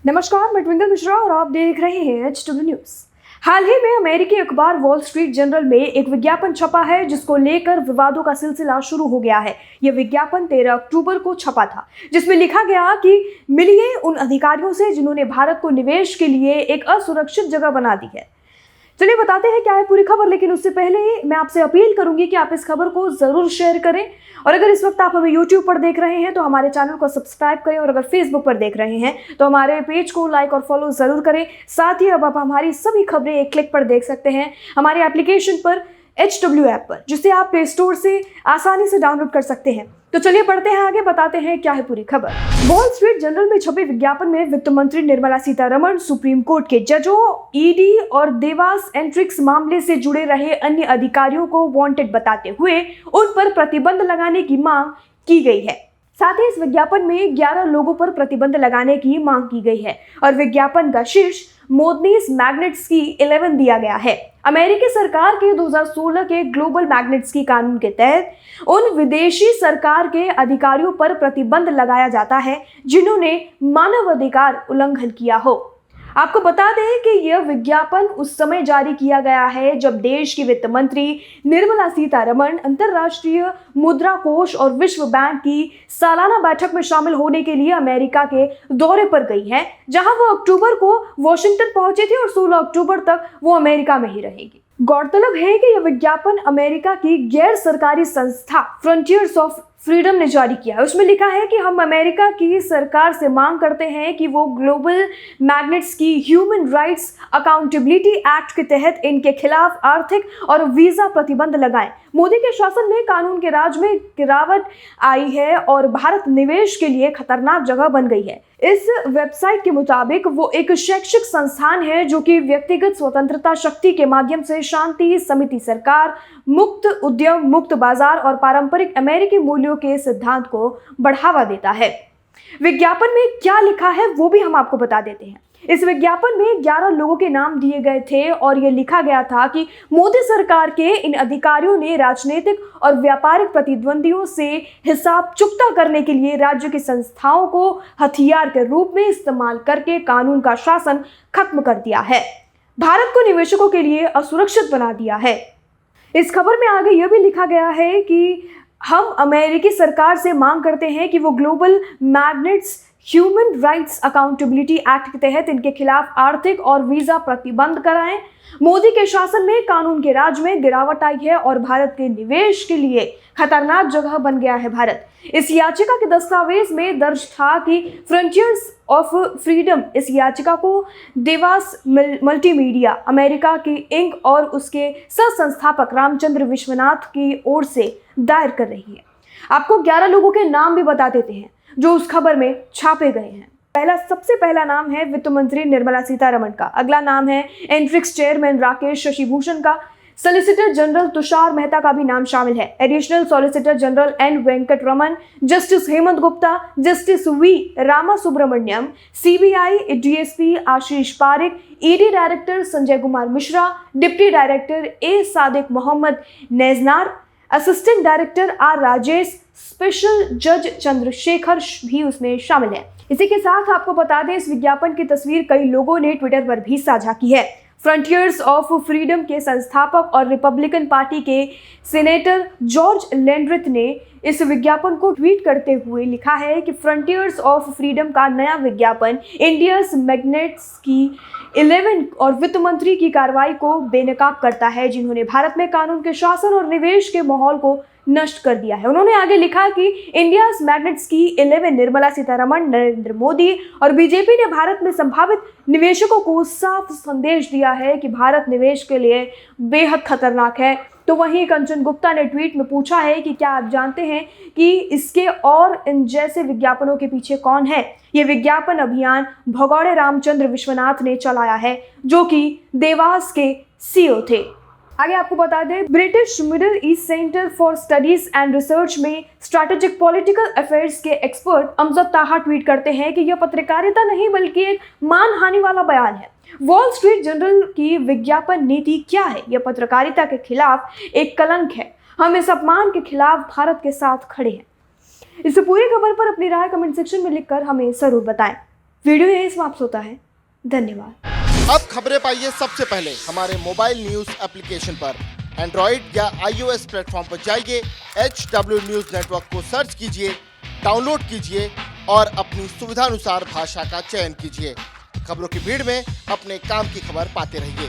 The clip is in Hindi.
नमस्कार, मैं ट्विंकल मिश्रा और आप देख रहे हैं HW न्यूज। हाल ही में अमेरिकी अखबार वॉल स्ट्रीट जर्नल में एक विज्ञापन छपा है जिसको लेकर विवादों का सिलसिला शुरू हो गया है। यह विज्ञापन 13 अक्टूबर को छपा था, जिसमें लिखा गया कि मिलिए उन अधिकारियों से जिन्होंने भारत को निवेश के लिए एक असुरक्षित जगह बना दी है। चलिए बताते हैं क्या है पूरी खबर, लेकिन उससे पहले मैं आपसे अपील करूंगी कि आप इस खबर को जरूर शेयर करें। और अगर इस वक्त आप हमें YouTube पर देख रहे हैं तो हमारे चैनल को सब्सक्राइब करें, और अगर Facebook पर देख रहे हैं तो हमारे पेज को लाइक और फॉलो जरूर करें। साथ ही अब आप हमारी सभी खबरें एक क्लिक पर देख सकते हैं हमारे एप्लीकेशन पर, HW ऐप पर, जिसे आप प्ले स्टोर से आसानी से डाउनलोड कर सकते हैं। तो चलिए पढ़ते हैं आगे, बताते हैं क्या है पूरी खबर। वॉल स्ट्रीट जर्नल में छपे विज्ञापन में वित्त मंत्री निर्मला सीतारमण, सुप्रीम कोर्ट के जजों, ED और देवास एंट्रिक्स मामले से जुड़े रहे अन्य अधिकारियों को वांटेड बताते हुए उन पर प्रतिबंध लगाने की मांग की गई है। साथ ही इस विज्ञापन में 11 लोगों पर प्रतिबंध लगाने की मांग की गई है और विज्ञापन का शीर्ष मोदनीस मैग्नेट्स्की 11 दिया गया है। अमेरिकी सरकार के 2016 के ग्लोबल मैग्नेट्स्की कानून के तहत उन विदेशी सरकार के अधिकारियों पर प्रतिबंध लगाया जाता है जिन्होंने मानवाधिकार उल्लंघन किया हो। आपको बता दें कि यह विज्ञापन उस समय जारी किया गया है जब देश की वित्त मंत्री निर्मला सीतारमण अंतर्राष्ट्रीय मुद्रा कोष और विश्व बैंक की सालाना बैठक में शामिल होने के लिए अमेरिका के दौरे पर गई है, जहां वो अक्टूबर को वॉशिंगटन पहुंचे थे और 16 अक्टूबर तक वो अमेरिका में ही रहेगी। गौरतलब है कि यह विज्ञापन अमेरिका की गैर सरकारी संस्था फ्रंटियर्स ऑफ फ्रीडम ने जारी किया है। उसमें लिखा है कि हम अमेरिका की सरकार से मांग करते हैं कि वो Global Magnitsky Human Rights Accountability Act के तहत इनके खिलाफ आर्थिक और वीजा प्रतिबंध लगाएं। मोदी के शासन में कानून के राज में गिरावट आई है और भारत निवेश के लिए खतरनाक जगह बन गई है। इस वेबसाइट के मुताबिक वो एक शैक्षिक संस्थान है जो कि व्यक्तिगत स्वतंत्रता शक्ति के माध्यम से शांति, समिति सरकार, मुक्त उद्यम, मुक्त बाजार और पारंपरिक अमेरिकी मूल्यों के सिद्धांत को बढ़ावा देता है। विज्ञापन में क्या लिखा है वो भी हम आपको बता देते हैं। इस विज्ञापन में 11 लोगों के नाम दिए गए थे और यह लिखा गया था कि मोदी सरकार के इन अधिकारियों ने राजनीतिक और व्यापारिक प्रतिद्वंदियों से हिसाब चुकता करने के लिए राज्य की संस्थाओं को हथियार के रूप में इस्तेमाल करके कानून का शासन खत्म कर दिया है, भारत को निवेशकों के लिए असुरक्षित बना दिया है। इस खबर में आगे यह भी लिखा गया है कि हम अमेरिकी सरकार से मांग करते हैं कि वो global magnets human Rights Accountability Act के तहत इनके खिलाफ आर्थिक और वीजा प्रतिबंध कराएं। मोदी के शासन में कानून के राज में गिरावट आई है और भारत के निवेश के लिए खतरनाक जगह बन गया है भारत। इस याचिका के दस्तावेज में दर्ज था कि फ्रंटियर्स ऑफ फ्रीडम इस याचिका को देवास मल्टीमीडिया, अमेरिका की इंक और उसके सह संस्थापक रामचंद्र विश्वनाथ की ओर से दायर कर रही है। आपको 11 लोगों के नाम भी बता देते हैं जो उस खबर में छापे गए हैं। सबसे पहला नाम है वित्त मंत्री निर्मला सीतारमण का। अगला नाम है एंट्रिक्स चेयरमैन राकेश शशिभूषण का। सॉलिसिटर जनरल तुषार मेहता का भी नाम शामिल है। Additional solicitor general N Venkataraman, justice Hemant Gupta, justice V Rama Subramanian, CBI DSP Ashish Pareek, ED director Sanjay Kumar Mishra, deputy director A Sadiq Mohammed Nejnar, assistant director R Rajesh, special जज चंद्रशेखर भी उसमें शामिल है। इसी के साथ आपको बता दें, इस विज्ञापन की तस्वीर कई लोगों ने ट्विटर पर भी साझा की है। फ्रंटियर्स ऑफ फ्रीडम के संस्थापक और रिपब्लिकन पार्टी के सीनेटर जॉर्ज लेंड्रिथ ने इस विज्ञापन को ट्वीट करते हुए लिखा है कि फ्रंटियर्स ऑफ फ्रीडम का नया विज्ञापन इंडियस मैग्नेट्स्की 11 और वित्त मंत्री की कार्रवाई को बेनकाब करता है जिन्होंने भारत में कानून के शासन और निवेश के माहौल को नष्ट कर दिया है। उन्होंने आगे लिखा कि इंडियाज मैग्नेट्स्की 11 निर्मला सीतारमण, नरेंद्र मोदी और बीजेपी ने भारत में संभावित निवेशकों को साफ संदेश दिया है कि भारत निवेश के लिए बेहद खतरनाक है। तो वहीं कंचन गुप्ता ने ट्वीट में पूछा है कि क्या आप जानते हैं कि इसके और इन जैसे विज्ञापनों के पीछे कौन है? ये विज्ञापन अभियान भगौड़े रामचंद्र विश्वनाथ ने चलाया है, जो कि देवास के CEO थे। आगे आपको बता दें, British middle east centre for studies and research में स्ट्रैटेजिक पॉलिटिकल अफेयर्स के एक्सपर्ट अमजद ताहा ट्वीट करते हैं कि यह पत्रकारिता नहीं बल्कि एक मानहानि वाला बयान है। वॉल स्ट्रीट जर्नल की विज्ञापन नीति क्या है? यह पत्रकारिता के खिलाफ एक कलंक है। हम इस अपमान के खिलाफ भारत के साथ खड़े हैं। इस पूरी खबर पर अपनी राय कमेंट सेक्शन में लिखकर हमें जरूर बताएं। वीडियो यही समाप्त होता है। धन्यवाद। अब खबरें पाइए सबसे पहले हमारे मोबाइल न्यूज एप्लीकेशन पर। एंड्रॉइड या iOS प्लेटफॉर्म पर जाइए, HW न्यूज नेटवर्क को सर्च कीजिए, डाउनलोड कीजिए और अपनी सुविधानुसार भाषा का चयन कीजिए। खबरों की भीड़ में अपने काम की खबर पाते रहिए।